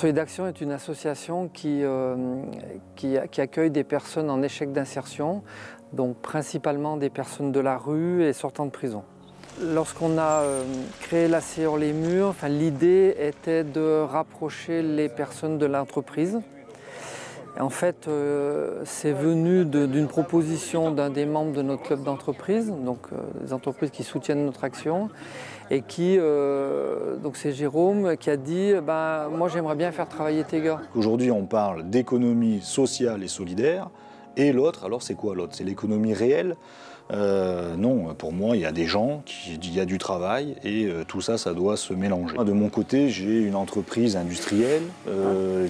Solidaction est une association qui accueille des personnes en échec d'insertion, donc principalement des personnes de la rue et sortant de prison. Lorsqu'on a créé l'ACI Hors-les-Murs, l'idée était de rapprocher les personnes de l'entreprise. En fait, c'est venu d'une proposition d'un des membres de notre club d'entreprise, donc des entreprises qui soutiennent notre action, et donc c'est Jérôme qui a dit moi j'aimerais bien faire travailler tes gars. Aujourd'hui on parle d'économie sociale et solidaire, et l'autre, alors c'est quoi l'autre? C'est l'économie réelle? Non, pour moi il y a des gens, il y a du travail, et tout ça, ça doit se mélanger. De mon côté, j'ai une entreprise industrielle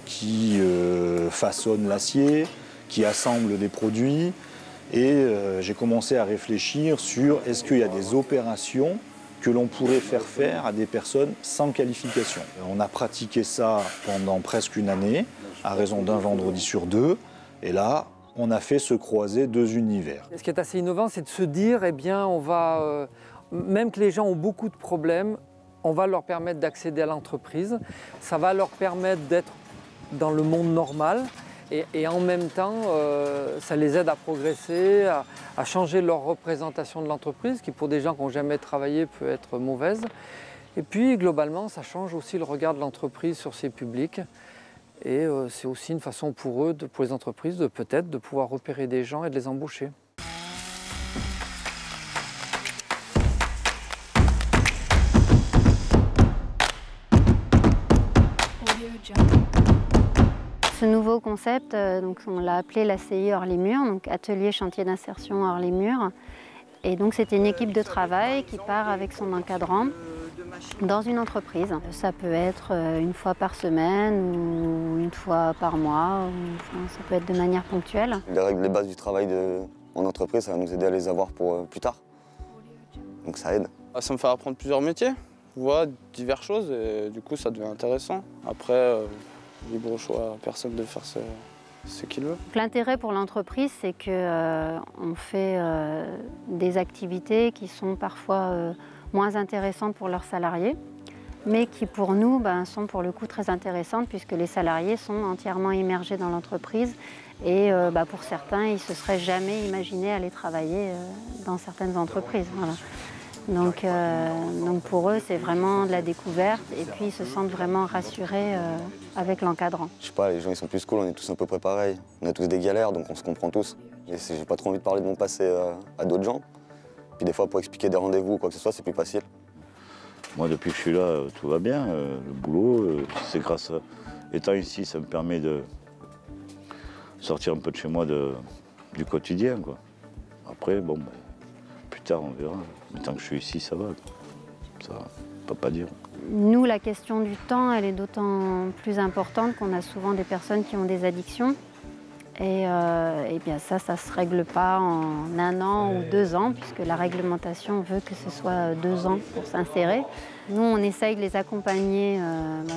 qui façonne l'acier, qui assemble des produits, et j'ai commencé à réfléchir sur est-ce qu'il y a des opérations que l'on pourrait faire à des personnes sans qualification. On a pratiqué ça pendant presque une année, à raison d'un vendredi sur deux, et là, on a fait se croiser deux univers. Ce qui est assez innovant, c'est de se dire, on va, même que les gens ont beaucoup de problèmes, on va leur permettre d'accéder à l'entreprise, ça va leur permettre d'être dans le monde normal, et en même temps, ça les aide à progresser, à changer leur représentation de l'entreprise, qui pour des gens qui n'ont jamais travaillé peut être mauvaise. Et puis globalement, ça change aussi le regard de l'entreprise sur ses publics. Et c'est aussi une façon pour eux, pour les entreprises, peut-être de pouvoir repérer des gens et de les embaucher. Ce nouveau concept, donc on l'a appelé l'ACI Hors-les-Murs, donc Atelier Chantier d'Insertion Hors-les-Murs. Et donc c'était une équipe de travail qui part avec son encadrant dans une entreprise. Ça peut être une fois par semaine ou une fois par mois, ça peut être de manière ponctuelle. Les règles, les bases du travail en entreprise, ça va nous aider à les avoir pour plus tard. Donc ça aide. Ça me fait apprendre plusieurs métiers, voir diverses choses, et du coup ça devient intéressant. Après, libre choix à personne de faire ce qu'il veut. L'intérêt pour l'entreprise, c'est qu'on fait des activités qui sont parfois moins intéressantes pour leurs salariés, mais qui pour nous sont pour le coup très intéressantes puisque les salariés sont entièrement immergés dans l'entreprise et pour certains, ils ne se seraient jamais imaginés aller travailler dans certaines entreprises. Voilà. Donc pour eux, c'est vraiment de la découverte et puis ils se sentent vraiment rassurés avec l'encadrant. Je sais pas, les gens ils sont plus cool, on est tous à peu près pareils. On a tous des galères, donc on se comprend tous. Et j'ai pas trop envie de parler de mon passé à d'autres gens. Puis des fois, pour expliquer des rendez-vous ou quoi que ce soit, c'est plus facile. Moi, depuis que je suis là, tout va bien. Le boulot, c'est grâce à... Étant ici, ça me permet de sortir un peu de chez moi du quotidien, quoi. Après, bon, plus tard, on verra. Mais tant que je suis ici, ça va. Ça, on peut pas dire. Nous, la question du temps, elle est d'autant plus importante qu'on a souvent des personnes qui ont des addictions. Et bien ça ne se règle pas en 1 an ou 2 ans, puisque la réglementation veut que ce soit 2 ans pour s'insérer. Nous, on essaye de les accompagner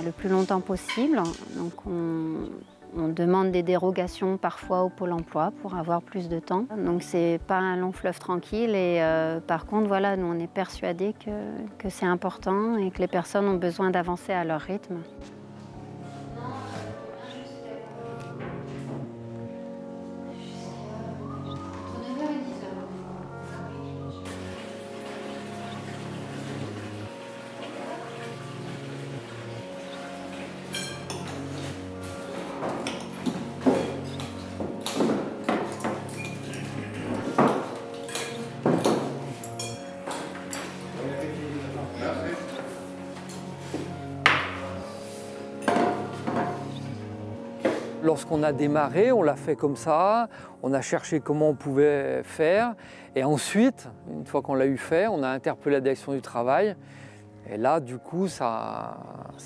le plus longtemps possible. Donc on demande des dérogations parfois au Pôle emploi pour avoir plus de temps. Donc c'est pas un long fleuve tranquille. Et par contre, voilà, nous on est persuadés que c'est important et que les personnes ont besoin d'avancer à leur rythme. Lorsqu'on a démarré, on l'a fait comme ça, on a cherché comment on pouvait faire, et ensuite, une fois qu'on l'a eu fait, on a interpellé la direction du travail, et là, du coup, ça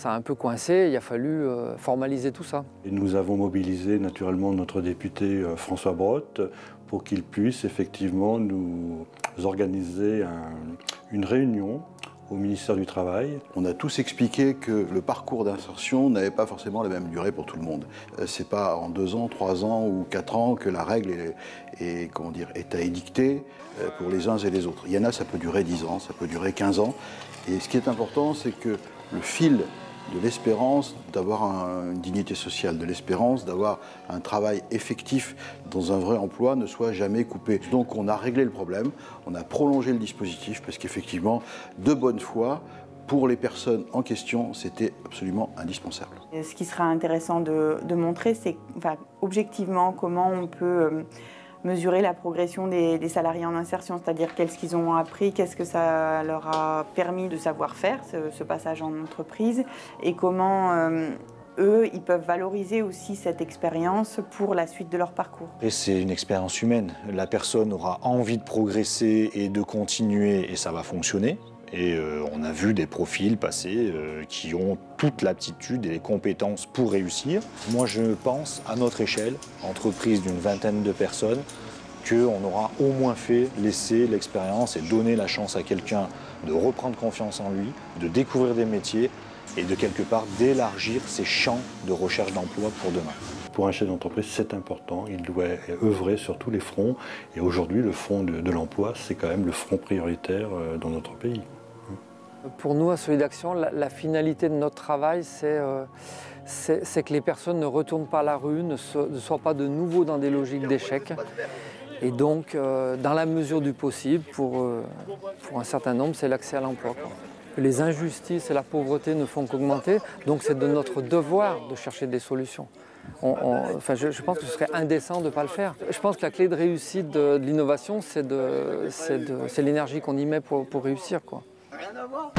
a un peu coincé, il a fallu formaliser tout ça. Et nous avons mobilisé naturellement notre député François Brotte pour qu'il puisse effectivement nous organiser une réunion au ministère du Travail. On a tous expliqué que le parcours d'insertion n'avait pas forcément la même durée pour tout le monde. C'est pas en 2 ans, 3 ans ou 4 ans que la règle est à édicter pour les uns et les autres. Il y en a, ça peut durer 10 ans, ça peut durer 15 ans. Et ce qui est important, c'est que le fil de l'espérance d'avoir une dignité sociale, de l'espérance d'avoir un travail effectif dans un vrai emploi ne soit jamais coupé. Donc on a réglé le problème, on a prolongé le dispositif parce qu'effectivement, de bonne foi, pour les personnes en question, c'était absolument indispensable. Ce qui sera intéressant de montrer, c'est objectivement comment on peut mesurer la progression des salariés en insertion, c'est-à-dire qu'est-ce qu'ils ont appris, qu'est-ce que ça leur a permis de savoir faire, ce passage en entreprise, et comment eux, ils peuvent valoriser aussi cette expérience pour la suite de leur parcours. Et c'est une expérience humaine. La personne aura envie de progresser et de continuer, et ça va fonctionner. Et on a vu des profils passer qui ont toute l'aptitude et les compétences pour réussir. Moi, je pense, à notre échelle, entreprise d'une vingtaine de personnes, qu'on aura au moins laissé l'expérience et donné la chance à quelqu'un de reprendre confiance en lui, de découvrir des métiers et de quelque part d'élargir ses champs de recherche d'emploi pour demain. Pour un chef d'entreprise, c'est important, il doit œuvrer sur tous les fronts. Et aujourd'hui, le front de l'emploi, c'est quand même le front prioritaire dans notre pays. Pour nous, à Solidaction, la finalité de notre travail, c'est que les personnes ne retournent pas à la rue, ne soient pas de nouveau dans des logiques d'échec. Et donc, dans la mesure du possible, pour un certain nombre, c'est l'accès à l'emploi. Les injustices et la pauvreté ne font qu'augmenter, donc c'est de notre devoir de chercher des solutions. Je pense que ce serait indécent de ne pas le faire. Je pense que la clé de réussite de l'innovation, c'est l'énergie qu'on y met pour réussir, quoi. Rien à voir.